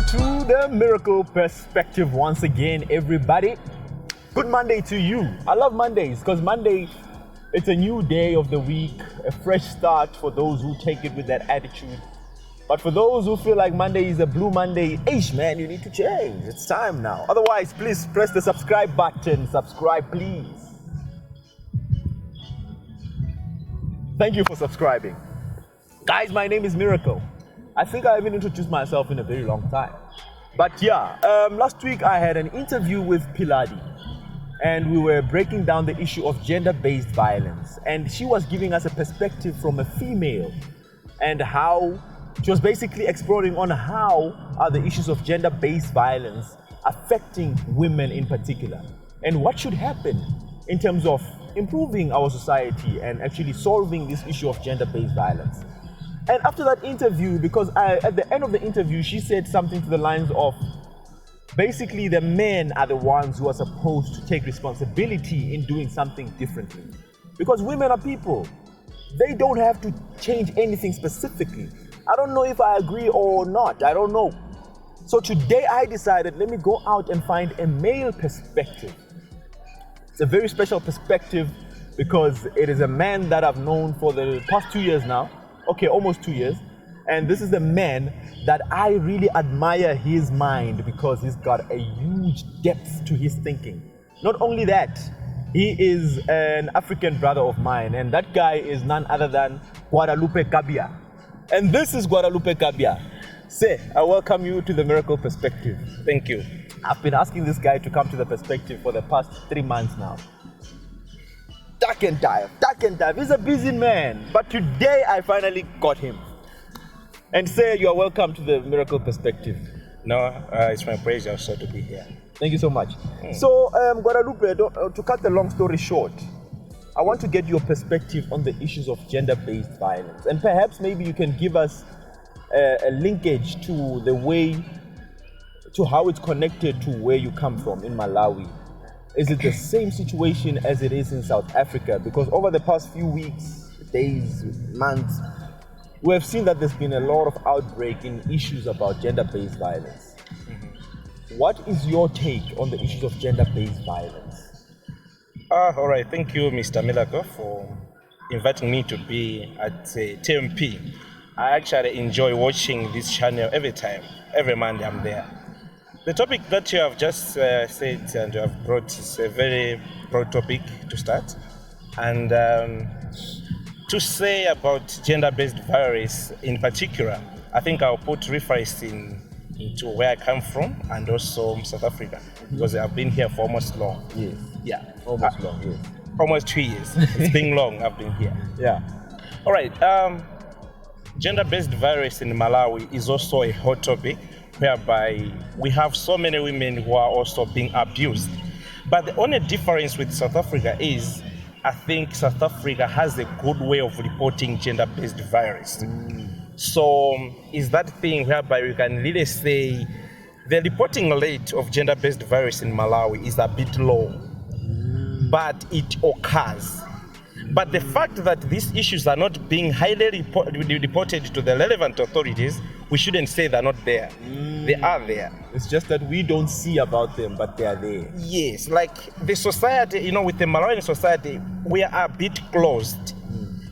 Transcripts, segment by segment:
to the Miracle Perspective once again, everybody. Good Monday to you. I love Mondays because Monday, it's a new day of the week, a fresh start for those who take it with that attitude. But for those who feel like Monday is a blue Monday, man, you need to change. It's time now. Otherwise, please press the subscribe button. Subscribe, please. Thank you for subscribing. Guys, my name is Miracle. I think I haven't introduced myself in a very long time. But yeah, last week I had an interview with Piladi, and we were breaking down the issue of gender-based violence. And she was giving us a perspective from a female, and how she was basically exploring on how are the issues of gender-based violence affecting women in particular, and what should happen in terms of improving our society and actually solving this issue of gender-based violence. And after that interview, because at the end of the interview, she said something to the lines of, basically the men are the ones who are supposed to take responsibility in doing something differently. Because women are people. They don't have to change anything specifically. I don't know if I agree or not. I don't know. So today I decided, let me go out and find a male perspective. It's a very special perspective because it is a man that I've known for the past 2 years now. Okay, almost 2 years. And this is a man that I really admire his mind because he's got a huge depth to his thinking. Not only that, he is an African brother of mine, and that guy is none other than Guadalupe Kabia. And this is Guadalupe Kabia. Say, I welcome you to the Miracle Perspective. Thank you. I've been asking this guy to come to the perspective for the past 3 months now. Duck and dive. He's a busy man, but today I finally got him. And say you are welcome to the Miracle Perspective. No, it's my pleasure also to be here. Thank you so much. So, Guadalupe, to cut the long story short, I want to get your perspective on the issues of gender-based violence. And perhaps maybe you can give us a linkage to the way, to how it's connected to where you come from in Malawi. Is it the same situation as it is in South Africa? Because over the past few weeks, days, months, we have seen that there's been a lot of outbreak in issues about gender-based violence. What is your take on the issues of gender-based violence? All right, thank you, Mr. Milako, for inviting me to be at TMP. I actually enjoy watching this channel every time. Every Monday I'm there. The topic that you have just said and you have brought is a very broad topic to start. And to say about gender-based violence in particular, I think I'll put reference into where I come from and also South Africa, because I've been here for almost long. Yes. Yeah. Almost long, yes. Almost 2 years. It's been long I've been here. Yeah. All right. Gender-based violence in Malawi is also a hot topic, whereby we have so many women who are also being abused. But the only difference with South Africa is, I think South Africa has a good way of reporting gender-based violence. So is that thing whereby we can really say the reporting rate of gender-based violence in Malawi is a bit low, but it occurs. But the fact that these issues are not being highly reported to the relevant authorities, we shouldn't say they're not there. They are there. It's just that we don't see about them, but they are there. Yes, like the society, with the Malawian society, we are a bit closed.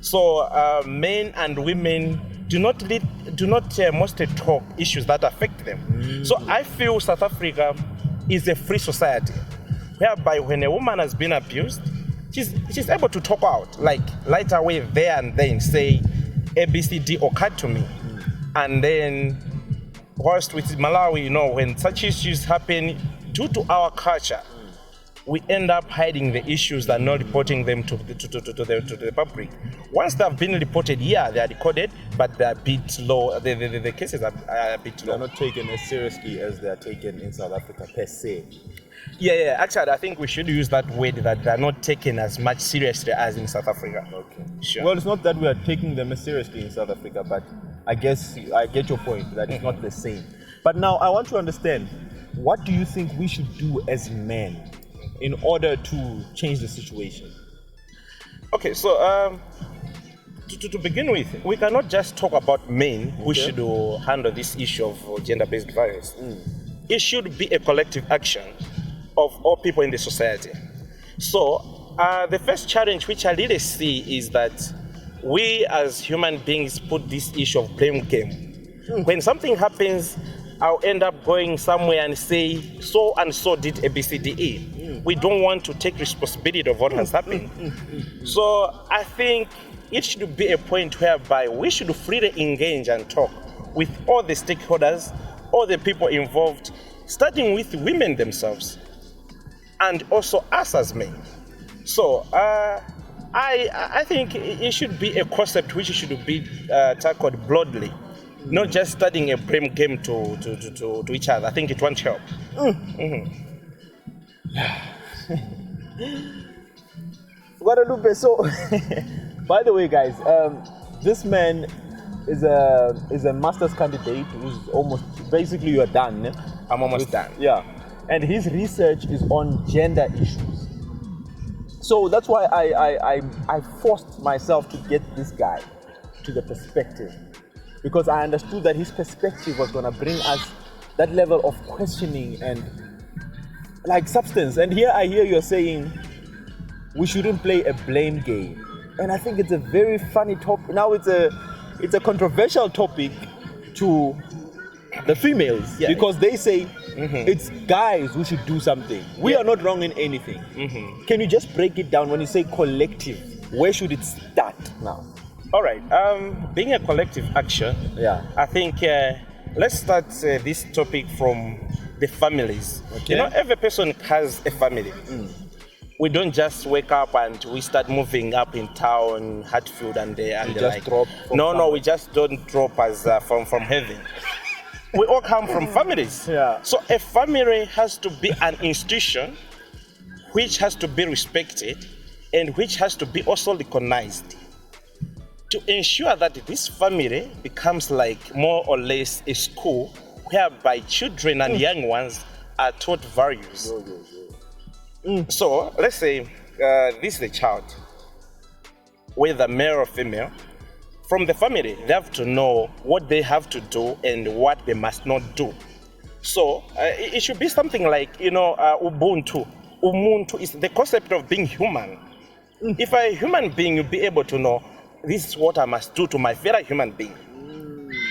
So men and women do not mostly talk issues that affect them. So I feel South Africa is a free society, whereby when a woman has been abused, she's able to talk out, like right away there and then say ABCD occurred to me. And then whilst with Malawi, when such issues happen, due to our culture, we end up hiding the issues and not reporting them to the public. Once they've been reported, they are recorded, but they're a bit low. The cases are a bit low. They're not taken as seriously as they're taken in South Africa per se. Yeah. Actually, I think we should use that word, that they're not taken as much seriously as in South Africa. Okay. Sure. Well, it's not that we are taking them as seriously in South Africa, but I guess I get your point that it's not the same. But now I want to understand, what do you think we should do as men in order to change the situation? Okay, so to begin with, we cannot just talk about men who should handle this issue of gender-based violence. It should be a collective action of all people in the society. So the first challenge which I really see is that we as human beings put this issue of blame game. When something happens, I'll end up going somewhere and say, so and so did A, B, C, D, E. We don't want to take responsibility of what has happened. So I think it should be a point whereby we should freely engage and talk with all the stakeholders, all the people involved, starting with women themselves, and also us as men. So I think it should be a concept which should be tackled broadly, not just studying a blame game to each other. I think it won't help. Guadalupe, so by the way, guys, this man is a master's candidate who's almost, basically you're done. Ne? I'm almost done. Yeah, and his research is on gender issues. So that's why I forced myself to get this guy to the perspective, because I understood that his perspective was going to bring us that level of questioning and like substance. And here I hear you're saying we shouldn't play a blame game, and I think it's a very funny topic. Now it's a controversial topic to the females, because they say it's guys who should do something. We are not wrong in anything. Can you just break it down? When you say collective, where should it start now? All right. Being a collective action, I think let's start this topic from the families. Okay. You know, every person has a family. We don't just wake up and we start moving up in town, Hatfield and the like. Drop from No, we just don't drop as from heaven. We all come from families. So a family has to be an institution which has to be respected and which has to be also recognized, to ensure that this family becomes like more or less a school whereby children and young ones are taught values. So let's say this is a child, whether male or female. From the family, they have to know what they have to do and what they must not do. So it should be something like, Ubuntu. Umuntu is the concept of being human. If a human being, you'll be able to know, this is what I must do to my fellow human being.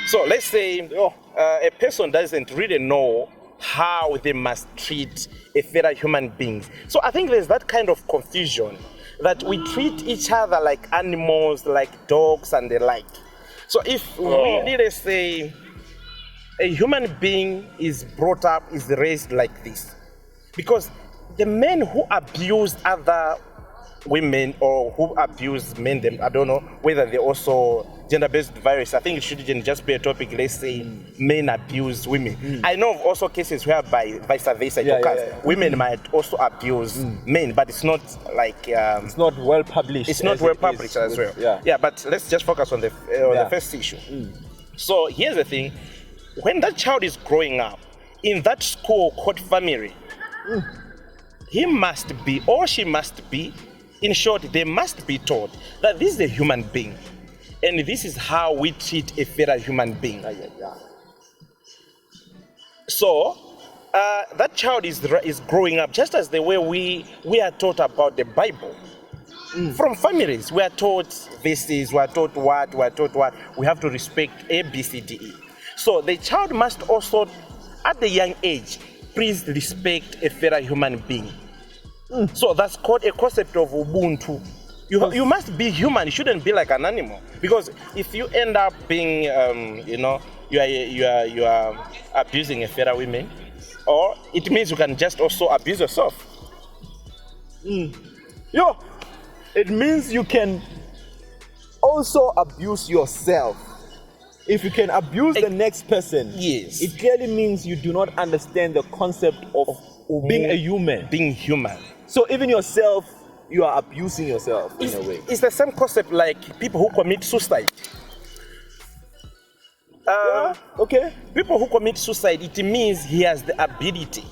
So let's say a person doesn't really know how they must treat a fellow human being. So I think there's that kind of confusion, that we treat each other like animals, like dogs and the like. So if we really say a human being is brought up, is raised like this, because the men who abuse other women or who abuse men, I don't know whether they also gender-based violence. I think it shouldn't just be a topic, let's say men abuse women. I know of also cases whereby vice versa, women might also abuse men, but it's not like it's not well published. It's not well published as well. But let's just focus on the first issue. So here's the thing: when that child is growing up in that school called family, he must be or she must be, in short, they must be taught that this is a human being, and this is how we treat a fellow human being. So that child is growing up just as the way we are taught about the Bible. From families, we are taught verses, we are taught what, we have to respect A, B, C, D, E. So the child must also, at the young age, please respect a fellow human being. So that's called a concept of Ubuntu. You must be human. You shouldn't be like an animal. Because if you end up being, you are abusing a fellow woman, or it means you can just also abuse yourself. It means you can also abuse yourself. If you can abuse the next person, it clearly means you do not understand the concept of being a human. Being human. So even yourself, you are abusing yourself in a way. It's the same concept like people who commit suicide. People who commit suicide, it means he has the ability,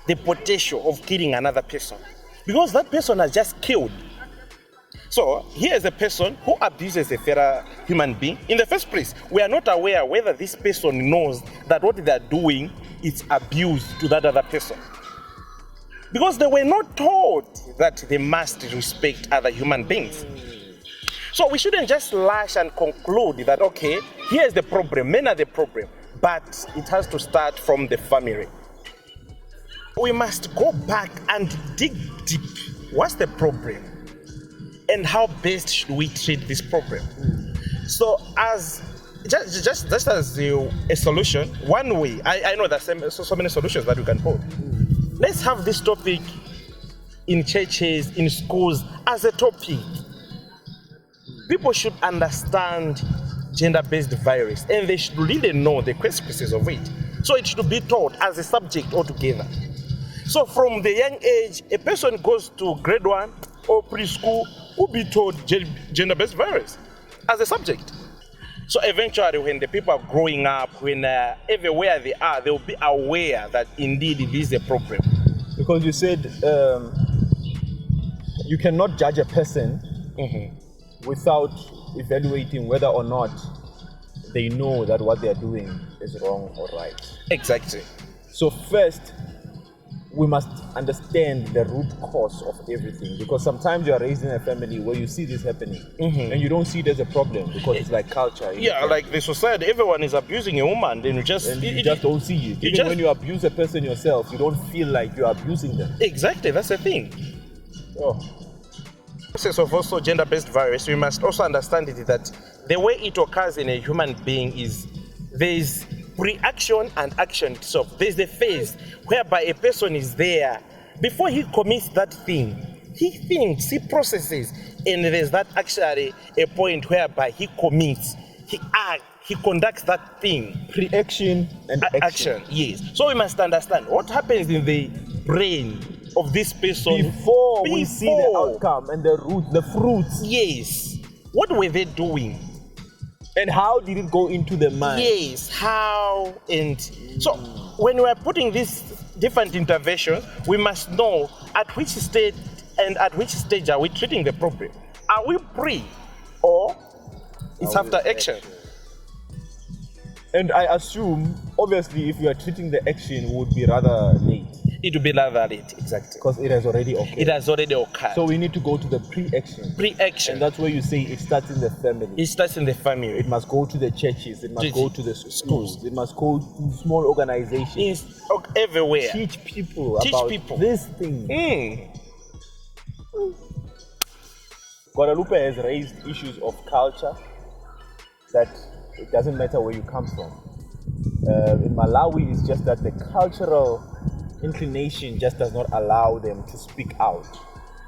the potential of killing another person. Because that person has just killed. So here's a person who abuses a fellow human being. In the first place, we are not aware whether this person knows that what they are doing is abuse to that other person. Because they were not taught that they must respect other human beings. So we shouldn't just lash and conclude that, okay, here's the problem, men are the problem, but it has to start from the family. We must go back and dig deep. What's the problem? And how best should we treat this problem? So as just as a solution, one way, I know there's so many solutions that we can put. Let's have this topic in churches, in schools, as a topic. People should understand gender-based violence, and they should really know the consequences of it. So it should be taught as a subject altogether. So from the young age, a person goes to grade 1 or preschool will be taught gender-based violence as a subject. So eventually, when the people are growing up, when everywhere they are, they will be aware that indeed it is a problem. Because you said you cannot judge a person without evaluating whether or not they know that what they are doing is wrong or right. Exactly. So first, we must understand the root cause of everything, because sometimes you are raised in a family where you see this happening and you don't see it as a problem because it's like culture. Yeah, like the society, everyone is abusing a woman, then you just don't see it. Even when you abuse a person yourself, you don't feel like you're abusing them. Exactly, that's the thing. Oh. Process of also gender-based violence, we must also understand it that the way it occurs in a human being is there is pre-action and action itself. There's the phase whereby a person is there before he commits that thing. He thinks, he processes, and there's that actually a point whereby he commits, he acts, he conducts that thing. Pre-action and action. Yes. So we must understand what happens in the brain of this person before we see the outcome and the fruits. Yes. What were they doing? And how did it go into the mind? Yes, how and so when we are putting these different interventions, we must know at which stage are we treating the problem. Are we pre or it's after action? And I assume, obviously, if you are treating the action, it would be rather late. It will be rather late, exactly. Because it has already occurred. It has already occurred. So we need to go to the pre-action. Pre-action. And that's where you say it starts in the family. It starts in the family. It must go to the churches. It must go to the schools. It must go to small organizations. It's everywhere. Teach people about this thing. Guadalupe has raised issues of culture that it doesn't matter where you come from. In Malawi, it's just that the cultural inclination just does not allow them to speak out,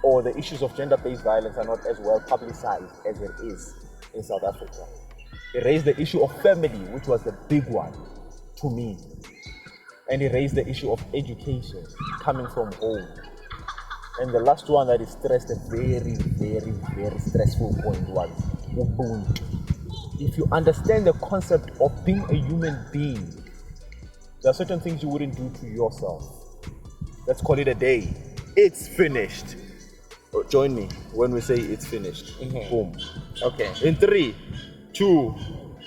or the issues of gender-based violence are not as well publicized as it is in South Africa. It raised the issue of family, which was the big one to me, and it raised the issue of education coming from home. And the last one that is stressed, a very, very, very stressful point, was Ubuntu. If you understand the concept of being a human being, there are certain things you wouldn't do to yourself. Let's call it a day. It's finished. Join me when we say it's finished. Boom. Okay. In 3, 2,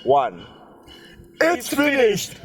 1. It's finished.